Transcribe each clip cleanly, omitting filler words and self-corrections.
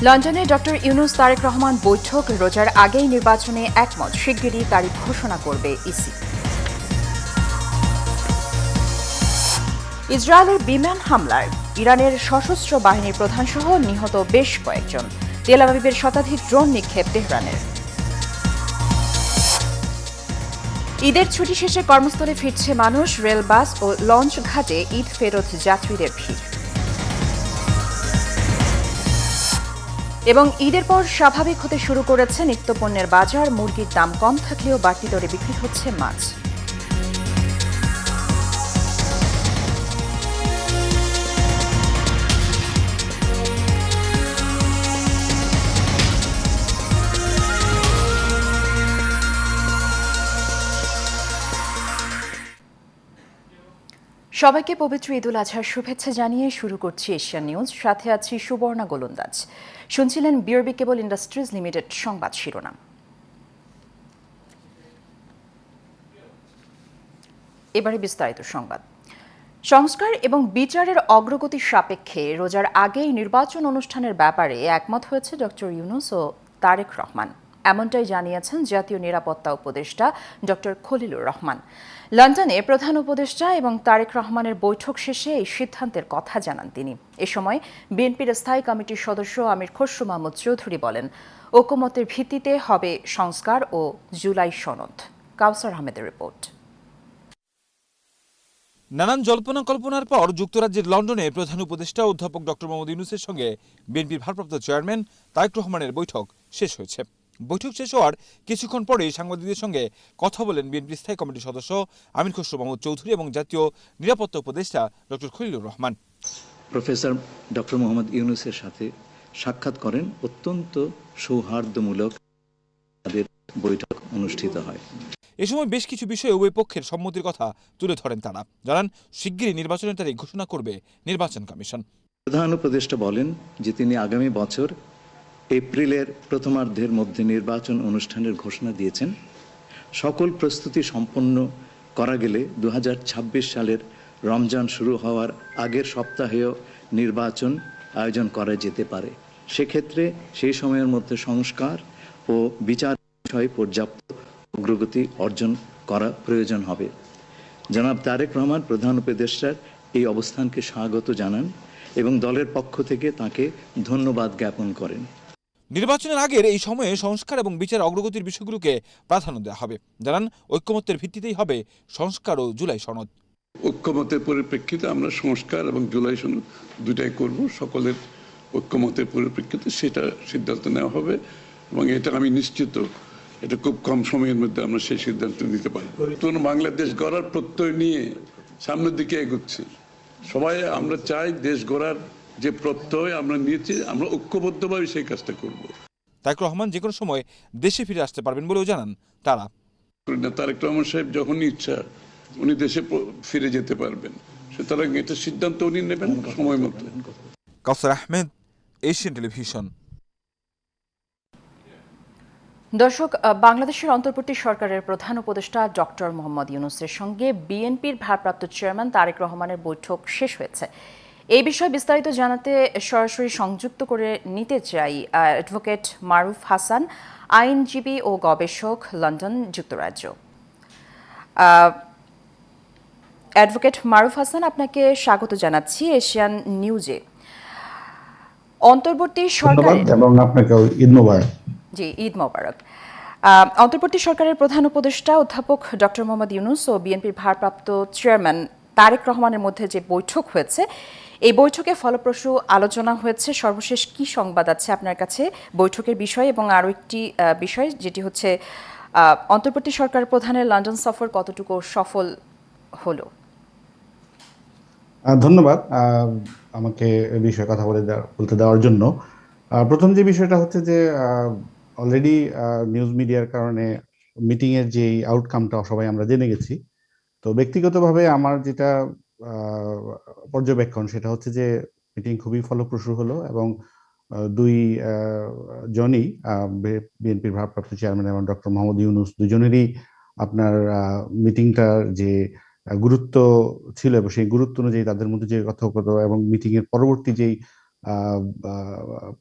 লন্ডনে ডক্টর ইউনূস তারেক রহমান বৈঠক রোজার আগেই নির্বাচনে একমত, শিগগিরই তারিখ ঘোষণা করবে ইসি। ইসরায়েলের বিমান হামলায় ইরানের সশস্ত্র বাহিনীর প্রধানসহ নিহত বেশ কয়েকজন। তেল আবিবের শতাধিক ড্রোন নিক্ষেপ তেহরানের। ঈদের ছুটি শেষে কর্মস্থলে ফিরছে মানুষ, রেল, বাস ও লঞ্চ ঘাটে ঈদ ফেরত যাত্রীদের ভিড়। এবং ঈদের পর স্বাভাবিক হতে শুরু করেছে নিত্যপণ্যের বাজার, মুরগির দাম কম থাকলেও বাড়তি দরে বিক্রি হচ্ছে মাছ। সবাইকে পবিত্র ঈদুল আজহার শুভেচ্ছা জানিয়ে শুরু করছি এশিয়ান নিউজ। সাথে আছি সুবর্ণা গোলন্দাজ। শুনছিলেন বিআরবি কেবল ইন্ডাস্ট্রিজ লিমিটেড সংবাদ শিরোনাম। এবারে বিস্তারিত সংবাদ। সংস্কার এবং বিচারের অগ্রগতির সাপেক্ষে রোজার আগেই নির্বাচন অনুষ্ঠানের ব্যাপারে একমত হয়েছে ডক্টর ইউনূস ও তারেক রহমান। এমনটাই জানিয়েছেন জাতীয় নিরাপত্তা উপদেষ্টা ডক্টর খলিলুর রহমান। লন্ডনে প্রধান উপদেষ্টা এবং তারেক রহমানের বৈঠক শেষে এই সিদ্ধান্তের কথা জানান তিনি। এ সময় বিএনপির স্থায়ী কমিটির সদস্য আমির খসরু মাহমুদ চৌধুরী বলেন, ঐকমত্যের ভিত্তিতে হবে সংস্কার ও জুলাই সনদ। কাউসার আহমেদের রিপোর্ট। নানান জল্পনা কল্পনার পর যুক্তরাজ্যের লন্ডনে প্রধান উপদেষ্টা অধ্যাপক ডক্টর মোহাম্মদ ইউনূসের সঙ্গে বিএনপির ভারপ্রাপ্ত চেয়ারম্যান তারেক রহমানের বৈঠক শেষ হয়েছে। বৈঠক শেষ হওয়ার কিছুক্ষণ পরেই সাংবাদিকদের সঙ্গে কথা বলেন বিএনপির স্থায়ী কমিটির সদস্য আমির খসরু মাহমুদ চৌধুরী এবং জাতীয় নিরাপত্তা উপদেষ্টা doctor Khalilur Rahman. Professor doctor Mohammad ইউনূসের সাথে সাক্ষাৎ করেন। অত্যন্ত সৌহার্দ্যমূলক তাদের বৈঠক অনুষ্ঠিত হয়। এ সময় বেশ কিছু বিষয়ে উভয় পক্ষের সম্মতির কথা তুলে ধরেন তারা। জানান, শিগগিরই নির্বাচনের তারিখ ঘোষণা করবে নির্বাচন কমিশন। প্রধান উপদেষ্টা বলেন যে তিনি আগামী বছর এপ্রিলের প্রথমার্ধের মধ্যে নির্বাচন অনুষ্ঠানের ঘোষণা দিয়েছেন। সকল প্রস্তুতি সম্পন্ন করা গেলে 2026 সালের রমজান শুরু হওয়ার আগের সপ্তাহেও নির্বাচন আয়োজন করা যেতে পারে। সেক্ষেত্রে সেই সময়ের মধ্যে সংস্কার ও বিচার বিষয়ে পর্যাপ্ত অগ্রগতি অর্জন করা প্রয়োজন হবে। জনাব তারেক রহমান প্রধান উপদেষ্টার এই অবস্থানকে স্বাগত জানান এবং দলের পক্ষ থেকে তাকে ধন্যবাদ জ্ঞাপন করেন। নির্বাচনের আগের এই সময়ে সংস্কার এবং বিচার অগ্রগতির বিষয়গুলোকে প্রাধান্য দেওয়া হবে। জানান, ঐকমত্যের ভিত্তিতেই হবে সংস্কার ও জুলাই সনদ। ঐক্যমতের পরিপ্রেক্ষিতে আমরা সংস্কার এবং জুলাই সনদ দুটাই করব। সকলের ঐক্যমতের পরিপ্রেক্ষিতে সেটা সিদ্ধান্ত নেওয়া হবে এবং এটা আমি নিশ্চিত এটা খুব কম সময়ের মধ্যে আমরা সেই সিদ্ধান্ত নিতে পারব। নতুন বাংলাদেশ গড়ার প্রত্যয় নিয়ে সামনের দিকে এগোচ্ছি। সবাই আমরা চাই দেশ গড়ার যে প্রত্যয় আমরা নিয়েছি, আমরা ঐক্যবদ্ধভাবে সেই কাজটা করব। তারেক রহমান যে কোনো সময় দেশে ফিরে আসতে পারবেন বলেও জানান তারা। তারেক রহমান সাহেব যখনই ইচ্ছা উনি দেশে ফিরে যেতে পারবেন, সুতরাং এটা সিদ্ধান্ত উনি নেবেন সময় মতো। কাউসার আহমেদ, এশিয়ান টেলিভিশন। দর্শক, বাংলাদেশের অন্তর্বর্তী সরকারের প্রধান উপদেষ্টা ডক্টর মোহাম্মদ ইউনূসের সঙ্গে বিএনপির ভারপ্রাপ্ত চেয়ারম্যান তারেক রহমানের বৈঠক শেষ হয়েছে। এই বিষয়ে বিস্তারিত জানাতে সরাসরি সংযুক্ত করে নিতে চাই অ্যাডভোকেট মারুফ হাসান, আইনজীবী ও গবেষক, লন্ডন, যুক্তরাজ্য। অ্যাডভোকেট মারুফ হাসান, আপনাকে স্বাগত জানাচ্ছি এশিয়ান নিউজে। অন্তর্বর্তী সরকার এবং আপনাকেও ঈদ মোবারক। জি, ঈদ মোবারক। অন্তর্বর্তী সরকারের প্রধান উপদেষ্টা অধ্যাপক ডক্টর মোহাম্মদ ইউনূস ও বিএনপির ভারপ্রাপ্ত চেয়ারম্যান তারেক রহমানের মধ্যে যে বৈঠক হয়েছে, এই বৈঠকে ফলপ্রসূ আলোচনা হয়েছে। সর্বশেষ কি সংবাদ আছে আপনার কাছে বৈঠকের বিষয়ে? এবং আরও একটি বিষয় যেটি হচ্ছে অন্তর্বর্তী সরকার প্রধানের লন্ডন সফর কতটুকু সফল হলো? ধন্যবাদ আমাকে এই বিষয়ে কথা বলতে দেওয়ার জন্য। প্রথম যে বিষয়টা হচ্ছে যে অলরেডি নিউজ মিডিয়ার কারণে মিটিংয়ের যে আউটকামটা সবাই আমরা জেনে গেছি। তো ব্যক্তিগতভাবে আমার যেটা পর্যবেক্ষণ সেটা হচ্ছে যে মিটিং খুবই ফলপ্রসূ হলো এবং দুই জনই বিএনপির ভারপ্রাপ্ত চেয়ারম্যান এবং ডক্টর মোহাম্মদ ইউনূস দুজনেরই আপনার মিটিংটার যে গুরুত্ব ছিল এবং সেই গুরুত্ব অনুযায়ী তাদের মধ্যে যে কথোপকথন এবং মিটিং এর পরবর্তী যেই আহ,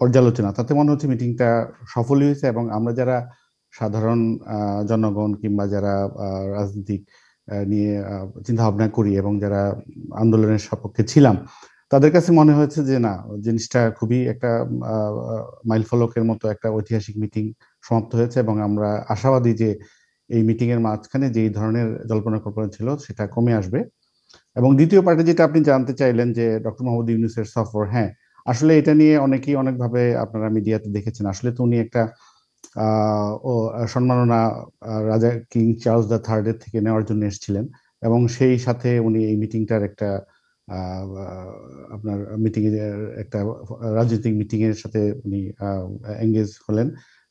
পর্যালোচনা, তাতে মনে হচ্ছে মিটিংটা সফলই হয়েছে। এবং আমরা যারা সাধারণ জনগণ কিংবা যারা রাজনীতিক নিয়ে চিন্তা ভাবনা করি এবং যারা আন্দোলনের সপক্ষে ছিলাম, তাদের কাছে মনে হয়েছে যে না, জিনিসটা খুবই একটা মাইলফলকের মতো একটা ঐতিহাসিক মিটিং সমাপ্ত হয়েছে। এবং আমরা আশাবাদী যে এই মিটিং এর মাঝখানে যে ধরনের জল্পনা কল্পনা ছিল সেটা কমে আসবে। এবং দ্বিতীয় পার্টে যেটা আপনি জানতে চাইলেন যে ডক্টর মোহাম্মদ ইউনূসের সফর, হ্যাঁ, আসলে এটা নিয়ে অনেকেই অনেকভাবে আপনারা মিডিয়াতে দেখেছেন। আসলে তো উনি একটা সম্মাননা রাজা কিং চার্লস দ্য থার্ডের থেকে নেওয়ার জন্য এসেছিলেন, এবং সেই সাথে উনি এই মিটিংটার একটা আপনার মিটিং এর একটা রাজনৈতিক মিটিং এর সাথে উনি এঙ্গেজ হলেন।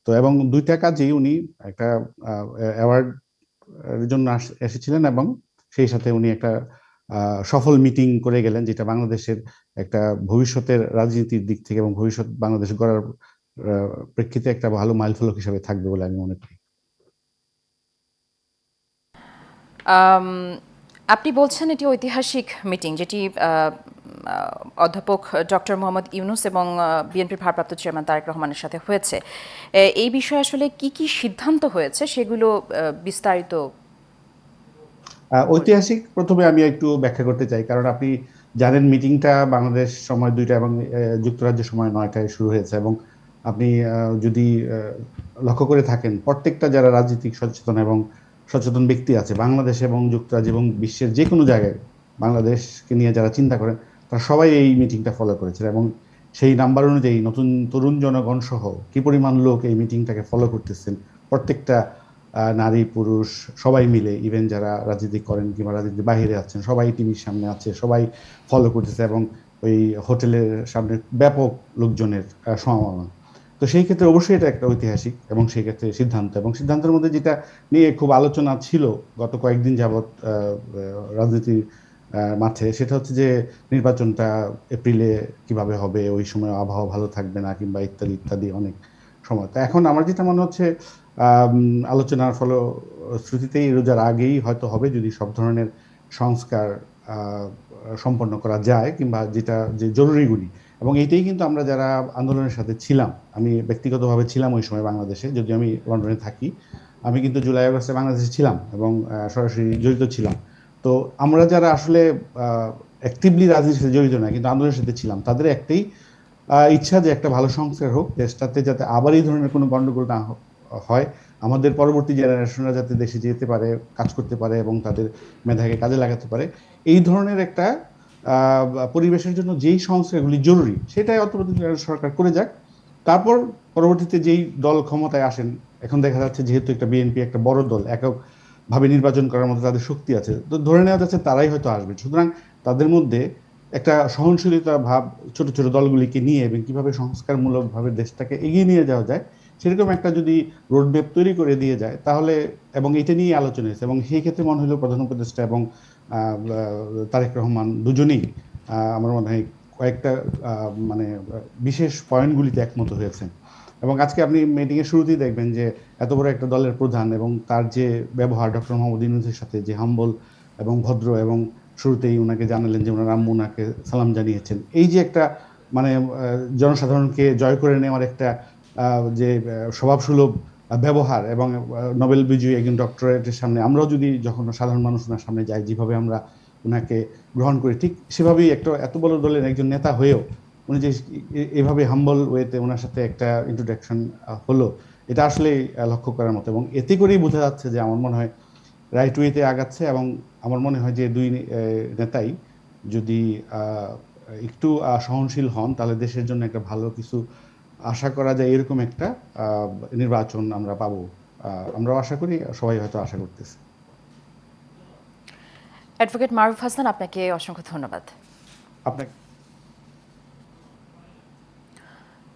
তো এবং দুইটা কাজেই উনি একটা অ্যাওয়ার্ড এর জন্য এসেছিলেন, এবং সেই সাথে উনি একটা সফল মিটিং করে গেলেন, যেটা বাংলাদেশের একটা ভবিষ্যতের রাজনীতির দিক থেকে এবং ভবিষ্যৎ বাংলাদেশ গড়ার প্রেক্ষিতে একটা ভালো মাইলফলক হিসেবে থাকবে বলে আমি মনে করি। আম, আপনি বলছেন এটি ঐতিহাসিক মিটিং, যেটি অধ্যাপক ডক্টর মোহাম্মদ ইউনূস এবং বিএনপির ভারপ্রাপ্ত চেয়ারম্যান তারেক রহমানের সাথে হয়েছে। এই বিষয়ে আসলে কি কি সিদ্ধান্ত হয়েছে সেগুলো বিস্তারিত ঐতিহাসিক প্রথমে আমি একটু ব্যাখ্যা করতে চাই, কারণ আপনি জানেন মিটিংটা বাংলাদেশ সময় 2টা এবং যুক্তরাজ্যের সময় 9টায় শুরু হয়েছে। এবং আপনি যদি লক্ষ্য করে থাকেন, প্রত্যেকটা যারা রাজনীতিক সচেতন এবং সচেতন ব্যক্তি আছে বাংলাদেশ এবং যুক্তরাজ্য এবং বিশ্বের যে কোনো জায়গায় বাংলাদেশকে নিয়ে যারা চিন্তা করেন, তারা সবাই এই মিটিংটা ফলো করেছে। এবং সেই নাম্বার অনুযায়ী নতুন তরুণ জনগণ সহ কি পরিমাণ লোক এই মিটিংটাকে ফলো করতেছেন, প্রত্যেকটা নারী পুরুষ সবাই মিলে, ইভেন যারা রাজনীতি করেন কিংবা রাজনীতির বাইরে আছেন, সবাই টিভির সামনে আছে, সবাই ফলো করতেছে। এবং ওই হোটেলের সামনে ব্যাপক লোকজনের সমাগম। তো সেই ক্ষেত্রে অবশ্যই এটা একটা ঐতিহাসিক এবং সেই ক্ষেত্রে সিদ্ধান্ত, এবং সিদ্ধান্তের মধ্যে যেটা নিয়ে খুব আলোচনা ছিল গত কয়েকদিন যাবৎ রাজনীতির মাঠে, সেটা হচ্ছে যে নির্বাচনটা এপ্রিলে কিভাবে হবে, ওই সময় আবহাওয়া ভালো থাকবে না, কিংবা ইত্যাদি ইত্যাদি অনেক সময়। তো এখন আমার যেটা মনে হচ্ছে আলোচনার ফলশ্রুতিতেই রোজার আগেই হয়তো হবে, যদি সব ধরনের সংস্কার সম্পন্ন করা যায়, কিংবা যেটা যে জরুরিগুলি। এবং এইটাই কিন্তু আমরা যারা আন্দোলনের সাথে ছিলাম, আমি ব্যক্তিগতভাবে ছিলাম ওই সময় বাংলাদেশে, যদিও আমি লন্ডনে থাকি, আমি কিন্তু জুলাই আগস্টে বাংলাদেশে ছিলাম এবং সরাসরি জড়িত ছিলাম। তো আমরা যারা আসলে অ্যাক্টিভলি রাজনীতির সাথে জড়িত না কিন্তু আন্দোলনের সাথে ছিলাম, তাদের একটাই ইচ্ছা যে একটা ভালো সংস্কার হোক দেশটাতে, যাতে আবার এই ধরনের কোনো গণ্ডগোল না হয়, আমাদের পরবর্তী জেনারেশনরা যাতে দেশে যেতে পারে, কাজ করতে পারে এবং তাদের মেধাকে কাজে লাগাতে পারে। এই ধরনের একটা পরিবেশের জন্য যেই সংস্কারগুলি জরুরি সেটাই অন্তর্বর্তীকালীন সরকার করে যাক। তারপর পরবর্তীতে যেই দল ক্ষমতায় আসেন, এখন দেখা যাচ্ছে যেহেতু একটা বিএনপি একটা বড় দল, এককভাবে নির্বাচন করার মতো তাদের শক্তি আছে, তো ধরে নেওয়া যাচ্ছে তারাই হয়তো আসবে। সুতরাং তাদের মধ্যে একটা সহনশীলতা ভাব ছোট ছোট দলগুলিকে নিয়ে এবং কিভাবে সংস্কারমূলকভাবে দেশটাকে এগিয়ে নিয়ে যাওয়া যায়, সেরকম একটা যদি রোডম্যাপ তৈরি করে দিয়ে যায় তাহলে, এবং এটা নিয়ে আলোচনা হয়েছে, এবং সেই ক্ষেত্রে মনে হলো প্রধান উপদেষ্টা এবং তারেক রহমান দুজনেই আমার মনে হয় কয়েকটা মানে বিশেষ পয়েন্টগুলিতে একমত হয়েছেন। এবং আজকে আপনি মিটিংয়ের শুরুতেই দেখবেন যে এত বড় একটা দলের প্রধান এবং তার যে ব্যবহার ডক্টর মোহাম্মদ ইউনূসের সাথে, যে হাম্বল এবং ভদ্র, এবং শুরুতেই ওনাকে জানালেন যে ওনার আম্মু ওনাকে সালাম জানিয়েছেন। এই যে একটা মানে জনসাধারণকে জয় করে নেওয়ার একটা যে স্বভাবসুলভ ব্যবহার, এবং নোবেল বিজয়ী একজন ডক্টরেটের সামনে আমরাও যদি যখন সাধারণ মানুষ ওনার সামনে যাই, যেভাবে আমরা ওনাকে গ্রহণ করি, ঠিক সেভাবেই একটা এত বড় দলের একজন নেতা হয়েও উনি যে এভাবে হাম্বল ওয়েতে ওনার সাথে একটা ইন্ট্রোডাকশন হলো, এটা আসলে লক্ষ্য করার মতো। এবং এতে করেই বোঝা যাচ্ছে যে আমার মনে হয় রাইট ওয়েতে আগাচ্ছে। এবং আমার মনে হয় যে দুই নেতাই যদি একটু সহনশীল হন, তাহলে দেশের জন্য একটা ভালো কিছু আশা করা যায়, এরকম একটা নির্বাচন আমরা পাবো। আমরাও আশা করি, সবাই হয়তো আশা করতেছে। অ্যাডভোকেট মারুফ হাসান, আপনাকে অসংখ্য ধন্যবাদ। আপনাকে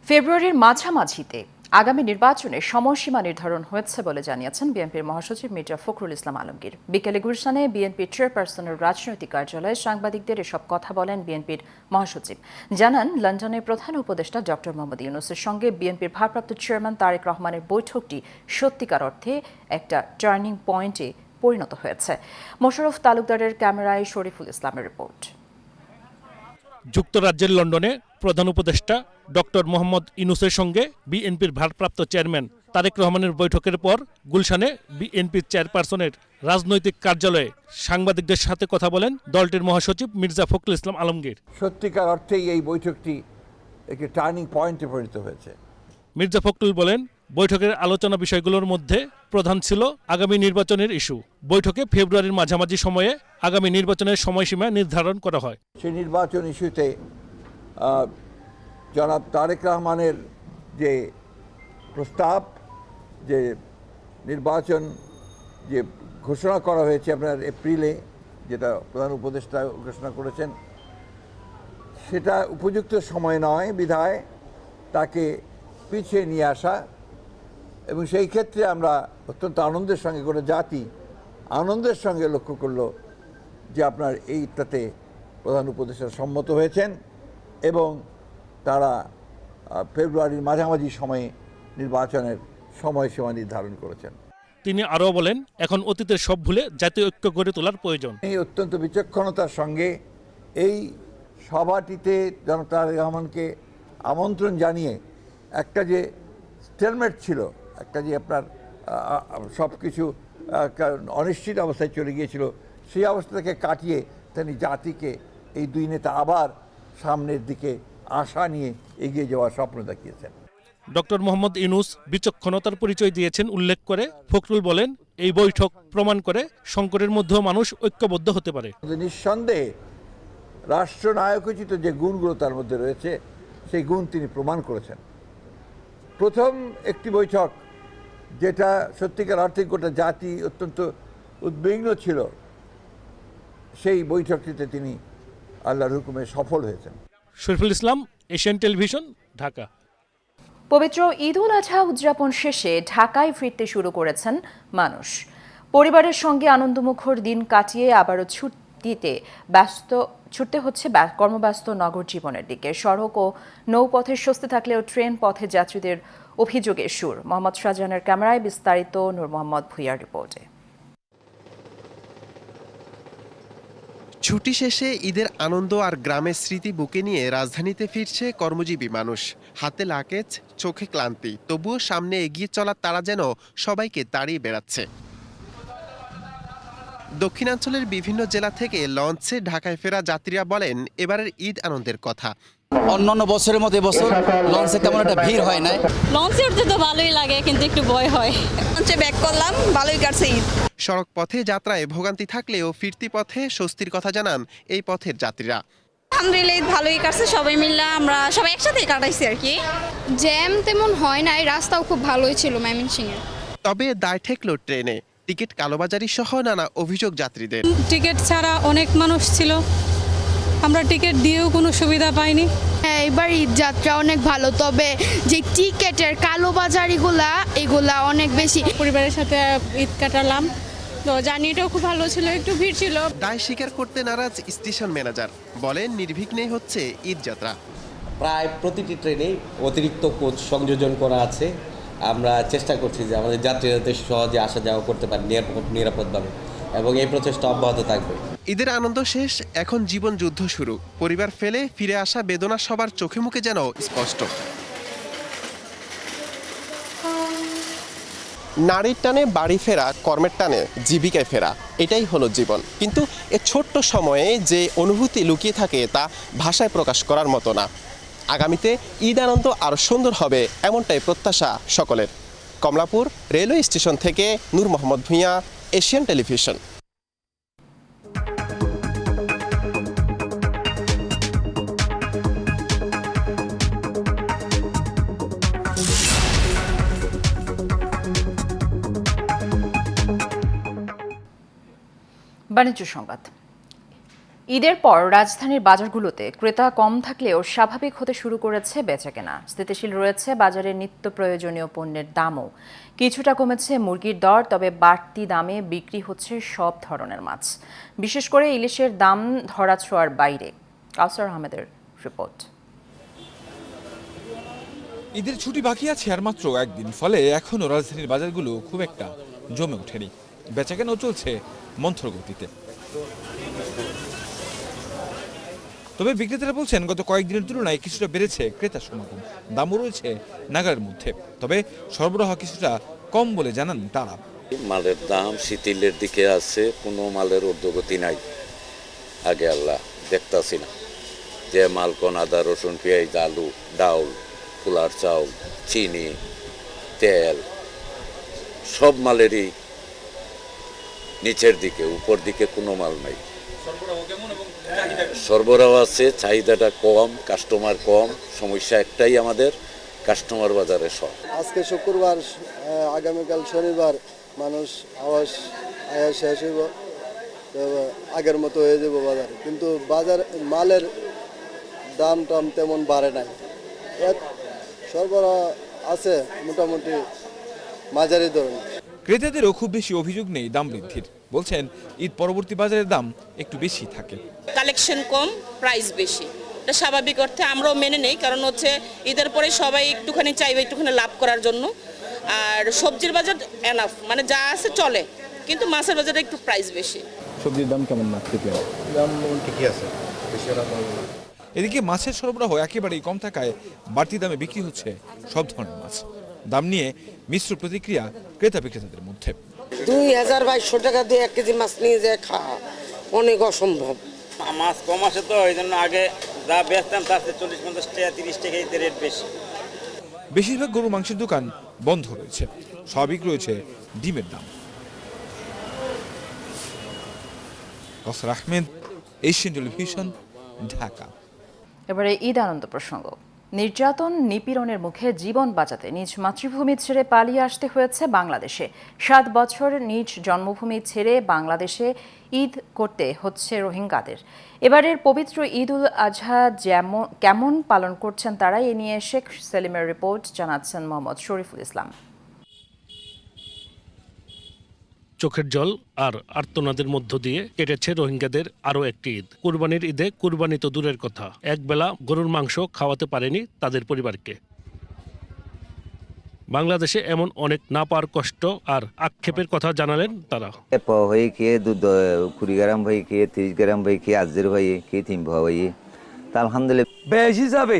ফেব্রুয়ারির মাঝামাঝিতে আগামী নির্বাচনে সময়সীমা নির্ধারণ হয়েছে বলে জানিয়েছেন বিএনপির মহাসচিব মির্জা ফখরুল ইসলাম আলমগীর। বিকেলে গুলশানে বিএনপির চেয়ারপারসনের রাজনৈতিক কার্যালয়ে সাংবাদিকদের এসব কথা বলেন বিএনপির মহাসচিব। জানান, লন্ডনের প্রধান উপদেষ্টা ডক্টর মোহাম্মদ ইউনূসের সঙ্গে বিএনপির ভারপ্রাপ্ত চেয়ারম্যান তারেক রহমানের বৈঠকটি সত্যিকার অর্থে একটা টার্নিং পয়েন্টে পরিণত হয়েছে। মোশাররফ তালুকদারের ক্যামেরায় শরীফুল ইসলামের রিপোর্ট। যুক্তরাজ্যের লন্ডনে প্রধান উপদেষ্টা ডক্টর মোহাম্মদ ইউনূসের সঙ্গে বিএনপির ভারপ্রাপ্ত চেয়ারম্যান তারেক রহমানের বৈঠকের পর গুলশানে বিএনপির চেয়ারপারসনের রাজনৈতিক কার্যালয়ে সাংবাদিকদের সাথে কথা বলেন দলটির মহাসচিব মির্জা ফখরুল ইসলাম আলমগীর। সত্যিকার অর্থেই এই বৈঠকটি একটি টার্নিং পয়েন্টে পরিণত হয়েছে। মির্জা ফখরুল বলেন, বৈঠকের আলোচনা বিষয়গুলোর মধ্যে প্রধান ছিল আগামী নির্বাচনের ইস্যু। বৈঠকে ফেব্রুয়ারির মাঝামাঝি সময়ে আগামী নির্বাচনের সময়সীমা নির্ধারণ করা হয়। সেই নির্বাচন ইস্যুতে জনাব তারেক রহমানের যে প্রস্তাব, যে নির্বাচন যে ঘোষণা করা হয়েছে আপনার এপ্রিলে, যেটা প্রধান উপদেষ্টা ঘোষণা করেছেন, সেটা উপযুক্ত সময় নয় বিধায় তাকে পিছিয়ে নিয়ে আসা। এবং সেই ক্ষেত্রে আমরা অত্যন্ত আনন্দের সঙ্গে করে জাতি আনন্দের সঙ্গে লক্ষ্য করলো যে আপনার এইটাতে প্রধান উপদেষ্টা সম্মত হয়েছেন এবং তারা ফেব্রুয়ারির মাঝামাঝি সময়ে নির্বাচনের সময়সীমা নির্ধারণ করেছেন। তিনি আরও বলেন, এখন অতীতের সব ভুলে জাতীয় ঐক্য গড়ে তোলার প্রয়োজন। এই অত্যন্ত বিচক্ষণতার সঙ্গে এই সভাটিতে জনাব তারেক রহমানকে আমন্ত্রণ জানিয়ে একটা যে স্টেলমেট ছিল, একটা যে আপনার সব কিছু অনিশ্চিত অবস্থায় চলে গিয়েছিল, সেই অবস্থাকে কাটিয়ে তিনি জাতিকে এই দুই নেতা আবার সামনের দিকে আশা নিয়ে এগিয়ে যাওয়ার স্বপ্ন দেখিয়েছেন। ডক্টর মোহাম্মদ ইউনূস বিচক্ষণতার পরিচয় দিয়েছেন উল্লেখ করে ফখরুল বলেন, এই বৈঠক প্রমাণ করে সংকটের মধ্যেও মানুষ ঐক্যবদ্ধ হতে পারে। নিঃসন্দেহে রাষ্ট্রনায়কোচিত যে গুণগুলো তার মধ্যে রয়েছে, সেই গুণ তিনি প্রমাণ করেছেন। প্রথম একটি বৈঠক যেটা সত্যিকার অর্থে গোটা জাতি অত্যন্ত উদ্বিগ্ন ছিল, সেই বৈঠকটিতে তিনি আল্লাহর হুকুমে সফল হয়েছেন। Shariful Islam, Asian television, Dhaka. পবিত্র ঈদ উল আজহা উদযাপন শেষে ঢাকায় ফিরতে শুরু করেছেন মানুষ। পরিবারের সঙ্গে আনন্দমুখর দিন কাটিয়ে আবারও ছুটতে হচ্ছে কর্মব্যস্ত নগর জীবনের দিকে। সড়ক ও নৌপথের স্বস্তি থাকলেও ট্রেন পথে যাত্রীদের অভিযোগের সুর। মোহাম্মদ শাহজাহানের ক্যামেরায় বিস্তারিত, নূর মোহাম্মদ ভুইয়ার রিপোর্টে। ছুটি শেষে ঈদের আনন্দ আর গ্রামের স্মৃতি বুকে নিয়ে রাজধানীতে ফিরছে কর্মজীবী মানুষ। হাতে লাকেজ, চোখে ক্লান্তি, তবুও সামনে এগিয়ে চলার তারা যেন সবাইকে তাড়িয়ে বেড়াচ্ছে। দক্ষিণাঞ্চলের বিভিন্ন জেলা থেকে লঞ্চে ঢাকায় ফেরা যাত্রীরা বলেন, এবারের ঈদ আনন্দের কথা। অন্যান্য বছরের মতো এবছর লঞ্চে তেমন একটা ভিড় হয় না। লঞ্চে উঠতে তো ভালোই লাগে, কিন্তু একটু ভয় হয়। লঞ্চে ব্যাক করলাম, ভালোই কাটছে ঈদ। সড়ক পথে যাত্রায় ভোগান্তি থাকলেও ফিরতি পথে স্বস্তির কথা জানান এই পথের যাত্রীরা। আলহামদুলিল্লাহ ঈদ ভালোই কাটছে, সবাই মিলে আমরা সবাই একসাথেই কাটাইছি আর কি। জ্যাম তেমন হয় নাই, রাস্তাও খুব ভালোই ছিল ময়মনসিংহে। তবে দায় ঠেকলো ট্রেনে, টিকিট কালোবাজারি সহ নানা অভিযোগ যাত্রীদের। টিকিট ছাড়া অনেক মানুষ ছিল, আমরা টিকিট দিয়েও কোনো সুবিধা পাইনি। হ্যাঁ, এবার ঈদ যাত্রা অনেক ভালো, তবে যে টিকেটের কালোবাজারিগুলা এগুলা অনেক বেশি। পরিবারের সাথে ঈদ কাটালাম, তো জার্নিটাও খুব ভালো ছিল, একটু ভিড় ছিল। দায় স্বীকার করতে নারাজ স্টেশন ম্যানেজার, বলেন নির্বিঘ্নেই হচ্ছে ঈদ যাত্রা। প্রায় প্রতিটি ট্রেনে অতিরিক্ত কোচ সংযোজন করা আছে। আমরা চেষ্টা করছি যে আমাদের যাত্রীরা যাতে সহজে আসা যাওয়া করতে পারে নিরাপদভাবে, এবং এই প্রচেষ্টা অব্যাহত থাকবে। ঈদের আনন্দ শেষ, এখন জীবন যুদ্ধ শুরু। পরিবার ফেলে ফিরে আসা বেদনা সবার চোখে মুখে যেন স্পষ্ট। নারীর টানে বাড়ি ফেরা, কর্মের টানে জীবিকায় ফেরা, এটাই হলো জীবন। কিন্তু এ ছোট্ট সময়ে যে অনুভূতি লুকিয়ে থাকে তা ভাষায় প্রকাশ করার মতো না। আগামীতে ঈদ আনন্দ আরও সুন্দর হবে, এমনটাই প্রত্যাশা সকলের। কমলাপুর রেলওয়ে স্টেশন থেকে নূর মোহাম্মদ ভুঁইয়া, এশিয়ান টেলিভিশন। বাণিজ্য সংবাদ। ঈদের পর রাজধানীর বাজারগুলোতে ক্রেতা কম থাকলেও স্বাভাবিক হতে শুরু করেছে বেচাকেনা। স্থিতিশীল রয়েছে বাজারের নিত্য প্রয়োজনীয় পণ্যের দামও। কিছুটা কমেছে মুরগির দর, তবে বাড়তি দামে বিক্রি হচ্ছে সব ধরনের মাছ। বিশেষ করে ইলিশের দাম ধরাছোঁয়ার বাইরে। কাউসার আহমেদের রিপোর্ট। ঈদের ছুটি বাকি আছে আর মাত্র একদিন, ফলে এখনও রাজধানীর বাজারগুলো খুব একটা জমে ওঠেনি। বেচাকেনাও চলছে মন্থর গতিতে। তবে বিক্রেতারা বলছেন গত কয়েকদিনের তুলনায় কিছুটা বেড়েছে ক্রেতা সমাগম, দামও রয়েছে নাগালের মধ্যে, তবে সরবরাহ কিছুটা কম বলে জানান তারা। মালের দাম শিথিলের দিকে আছে, কোনো মালের ঊর্ধ্বগতি নাই। আগে আল্লাহ দেখতাছি না যে মাল কোন আদা রসুন পেঁয়াজ আলু ডাউল ফুলার চাউল চিনি তেল সব মালেরই নিচের দিকে, উপর দিকে কোনো মাল নাই। সরবরাহ আছে, চাহিদাটা কম, কাস্টমার কম। সমস্যা একটাই আমাদের, কাস্টমার বাজারে সব। আজকে শুক্রবার, আগামীকাল শনিবার মানুষ আওয়াজ আয়া শেষ হইব, আগের মতো হয়ে যাব বাজার। কিন্তু বাজার মালের দাম টাম তেমন বাড়ে নাই, সরবরাহ আছে মোটামুটি মাঝারি ধরনের। ক্রেতাদেরও খুব বেশি অভিযোগ নেই দাম বৃদ্ধির, বলছেন ঈদ পরবর্তী বাজারের দাম একটু বেশি থাকে। কালেকশন কম, প্রাইস বেশি, এটা স্বাভাবিক অর্থে আমরাও মেনে নেই, কারণ হচ্ছে ঈদের পরে সবাই একটুখানি চাইবে একটুখানি লাভ করার জন্য। আর সবজির বাজার এনাফ, মানে যা আছে চলে, কিন্তু মাছের বাজারে একটু প্রাইস বেশি। সবজির দাম কেমন? দাম ঠিকই আছে, বেশি এদিকে মাছের সরবরাহ একেবারেই কম থাকায় বাড়তি দামে বিক্রি হচ্ছে সব ধরনের মাছ। দাম নিয়ে মিশ্র প্রতিক্রিয়া ক্রেতা বিক্রেতাদের মধ্যে। 2200 টাকা দিয়ে 1 কেজি মাছ নিয়ে যায় খাওয়া অনেক অসম্ভব। মাছ কম আসে তো, এই জন্য আগে যা বেচতাম তার 40-50 টাকা 30 টাকা এতে রেট বেশি। বেশিরভাগ গরুর মাংসের দোকান বন্ধ রয়েছে, স্বাভাবিক রয়েছে ডিমের দাম। কাউসার আহমেদ, এশিয়ান টেলিভিশন, ঢাকা। এবারে ঈদ আনন্দ প্রসঙ্গ। নির্যাতন নিপীড়নের মুখে জীবন বাঁচাতে নিজ মাতৃভূমি ছেড়ে পালিয়ে আসতে হয়েছে বাংলাদেশে। 7 বছর নিজ জন্মভূমি ছেড়ে বাংলাদেশে ঈদ করতে হচ্ছে রোহিঙ্গাদের। এবারের পবিত্র ঈদ উল আজহা কেমন পালন করছেন তারা, এ নিয়ে শেখ সেলিমের রিপোর্ট, জানাচ্ছেন মোহাম্মদ শরীফুল ইসলাম। চোখের জল আর আর্তনাদের মধ্য দিয়ে কেটেছে রোহিঙ্গাদের আরও একটি ঈদ। কুরবানির ঈদে কুরবানি তো দূরের কথা, একবেলা গরুর মাংস খাওয়াতে পারেনি তাদের পরিবারকে। বাংলাদেশে এমন অনেক না পাওয়ার কষ্ট আর আক্ষেপের কথা জানালেন তারা। হয়ে খেয়ে 20 গ্রাম হয়ে খেয়ে 30 গ্রাম হয়ে খেয়ে আজের হয়ে খেয়ে 3 হয়ে তা আলহামদুলিল্লাহ বেশি যাবে।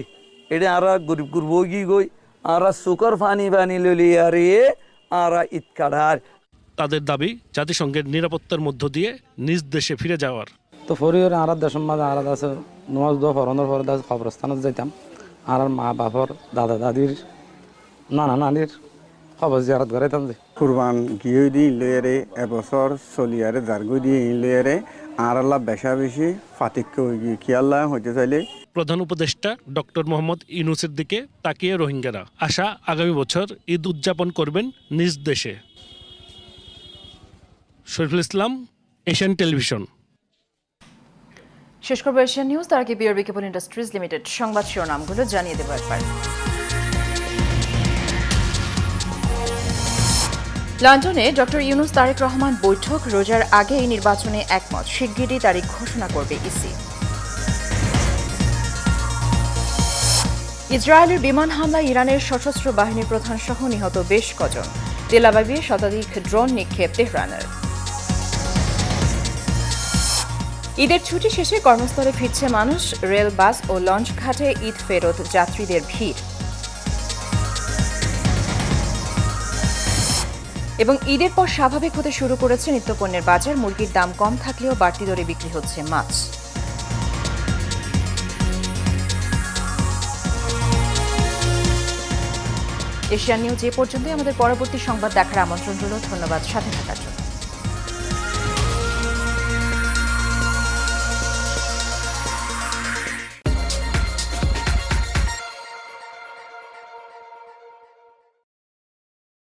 এটা আরা গরিব করবো কি গই আরা সুকর ফানি বানি ললি আরে আরা ঈদ কাটার। তাদের দাবি জাতিসংঘের নিরাপত্তার মধ্য দিয়ে নিজ দেশে ফিরে যাওয়ার। তো ফরিওরে আর দেশের মাঝে আর আছে নমাজ দোয়া ফরনের পরে কবরস্থানে যাইতাম, আর মা বাপর দাদা দাদির নানা নানির খবর জিয়ারত করাইতাম। যে কুরবান গিয়ে দিয়ে ইলেয়ারে এবছর চলিয়ারে জারগুই দিয়ে ইলেয়ারে আর আল্লাহ বেশা বেশি ফাতিক কি আল্লাহ হইতে চাইলে। প্রধান উপদেষ্টা ডক্টর মোহাম্মদ ইউনূসের দিকে তাকিয়ে রোহিঙ্গারা আশা আগামী বছর ঈদ উদযাপন করবেন নিজ দেশে। Shariful Islam, Asian television. শেষ করবো এশিয়ান নিউজ, তার আগে বিআরবি কেবল ইন্ডাস্ট্রিজ লিমিটেড সংবাদ শিরোনামগুলো জানিয়ে দেবো একবার। লন্ডনে ডক্টর ইউনূস তারেক রহমান বৈঠক, রোজার আগেই নির্বাচনে একমত, শিগগিরই তারিখ ঘোষণা করবে ইসি। ইসরায়েলের বিমান হামলায় ইরানের সশস্ত্র বাহিনীর প্রধান সহ নিহত বেশ কজন, তেল আবিবে শতাধিক ড্রোন নিক্ষেপ তেহরানের। ঈদের ছুটি শেষে কর্মস্থলে ফিরছে মানুষ, রেল, বাস ও লঞ্চ ঘাটে ঈদ ফেরত যাত্রীদের ভিড়। এবং ঈদের পর স্বাভাবিক হতে শুরু করেছে নিত্যপণ্যের বাজার, মুরগির দাম কম থাকলেও বাড়তি দরে বিক্রি হচ্ছে মাছ। এশিয়ান নিউজ এ পর্যন্তই। আমাদের পরবর্তী সংবাদ দেখার আমন্ত্রণ রইল। ধন্যবাদ সাথে থাকার জন্য।